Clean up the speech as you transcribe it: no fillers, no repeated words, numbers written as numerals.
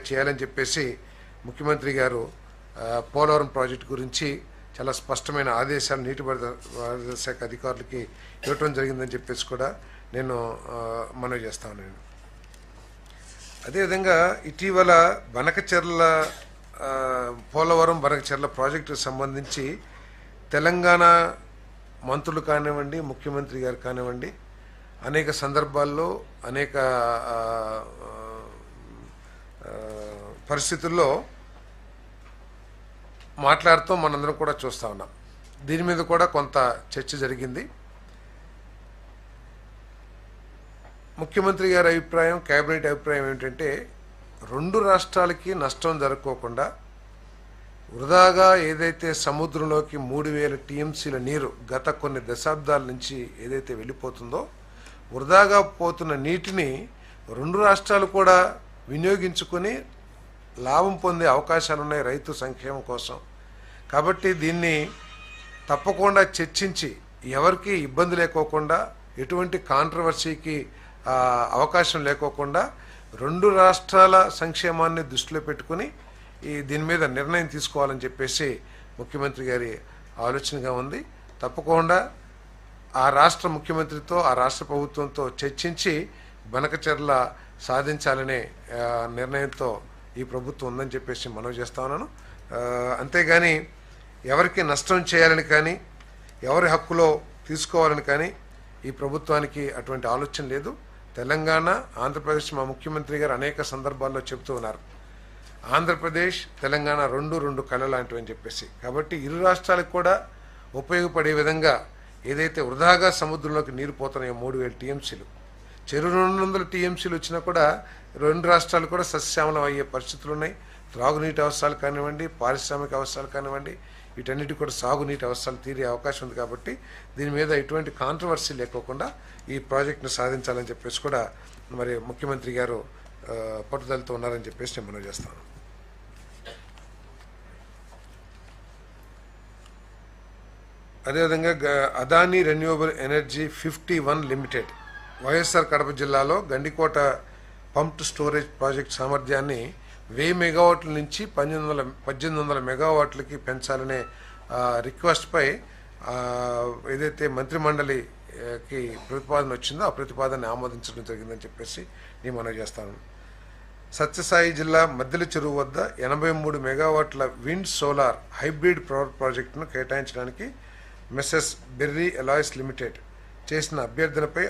చేయాలని చెప్పేసి ముఖ్యమంత్రి గారు పోలవరం ప్రాజెక్టు గురించి చాలా స్పష్టమైన ఆదేశాలు నీటిపారుదల శాఖ అధికారులకి ఇవ్వటం జరిగిందని చెప్పేసి కూడా నేను మనవి చేస్తాను. నేను అదేవిధంగా ఇటీవల బనకచెర్ల పోలవరం బనకచెర్ల ప్రాజెక్టుకు సంబంధించి తెలంగాణ మంత్రులు కానివ్వండి, ముఖ్యమంత్రి గారు కానివ్వండి, అనేక సందర్భాల్లో అనేక పరిస్థితుల్లో మాట్లాడుతూ మనందరం కూడా చూస్తూ ఉన్నాం. దీని మీద కూడా కొంత చర్చ జరిగింది. ముఖ్యమంత్రి గారి అభిప్రాయం, కేబినెట్ అభిప్రాయం ఏంటంటే, రెండు రాష్ట్రాలకి నష్టం జరగకోకుండా వృధాగా ఏదైతే సముద్రంలోకి 3000 టీఎంసీల నీరు గత కొన్ని దశాబ్దాల నుంచి ఏదైతే వెళ్ళిపోతుందో, వృధాగా పోతున్న నీటిని రెండు రాష్ట్రాలు కూడా వినియోగించుకొని లాభం పొందే అవకాశాలు ఉన్నాయి రైతు సంక్షేమం కోసం. కాబట్టి దీన్ని తప్పకుండా చర్చించి ఎవరికి ఇబ్బంది లేకోకుండా, ఎటువంటి కాంట్రవర్సీకి అవకాశం లేకోకుండా రెండు రాష్ట్రాల సంక్షేమాన్ని దృష్టిలో పెట్టుకుని దీని మీద నిర్ణయం తీసుకోవాలని చెప్పేసి ముఖ్యమంత్రి గారి ఆలోచనగా ఉంది. తప్పకుండా ఆ రాష్ట్ర ముఖ్యమంత్రితో, ఆ రాష్ట్ర ప్రభుత్వంతో చర్చించి బనకచెర్ల సాధించాలనే నిర్ణయంతో ఈ ప్రభుత్వం ఉందని చెప్పేసి మనవి చేస్తా ఉన్నాను. అంతేగాని ఎవరికి నష్టం చేయాలని కానీ, ఎవరి హక్కులో తీసుకోవాలని కానీ ఈ ప్రభుత్వానికి అటువంటి ఆలోచన లేదు. తెలంగాణ, ఆంధ్రప్రదేశ్ మా ముఖ్యమంత్రి గారు అనేక సందర్భాల్లో చెబుతూ ఉన్నారు, ఆంధ్రప్రదేశ్ తెలంగాణ రెండు కళ లాంటివి అని చెప్పేసి. కాబట్టి ఇరు రాష్ట్రాలకు కూడా ఉపయోగపడే విధంగా ఏదైతే వృధాగా సముద్రంలోకి నీరు పోతున్నాయో 3000 టీఎంసీలు, చెరువు 200 టీఎంసీలు వచ్చినా కూడా రెండు రాష్ట్రాలు కూడా సస్యశ్యామలం అయ్యే పరిస్థితులు ఉన్నాయి. త్రాగునీటి అవసరాలు కానివ్వండి, పారిశ్రామిక అవసరాలు కానివ్వండి, వీటన్నిటి కూడా సాగునీటి అవసరాలు తీరే అవకాశం ఉంది. కాబట్టి దీని మీద ఎటువంటి కాంట్రవర్సీ లేకోకుండా ఈ ప్రాజెక్టును సాధించాలని చెప్పేసి కూడా మరి ముఖ్యమంత్రి గారు పట్టుదలతో ఉన్నారని చెప్పేసి నేను మనవి చేస్తాను. అదేవిధంగా Adani renewable energy 51 limited YSR Kadapa జిల్లాలో గండికోట పంప్డ్ స్టోరేజ్ ప్రాజెక్ట్ సామర్థ్యాన్ని 1000 మెగావాట్ల నుంచి 1800 మెగావాట్లకి పెంచాలనే రిక్వెస్ట్పై ఏదైతే మంత్రిమండలికి ప్రతిపాదన వచ్చిందో ఆ ప్రతిపాదనని ఆమోదించడం జరిగిందని చెప్పేసి నేను మనవి చేస్తాను. సత్యసాయి జిల్లా మద్దెల చెరువు వద్ద 83 మెగావాట్ల విండ్ సోలార్ హైబ్రిడ్ పవర్ ప్రాజెక్టును కేటాయించడానికి మెస్సెస్ బెర్రీ అలాయ్స్ లిమిటెడ్ చేసిన అభ్యర్థనపై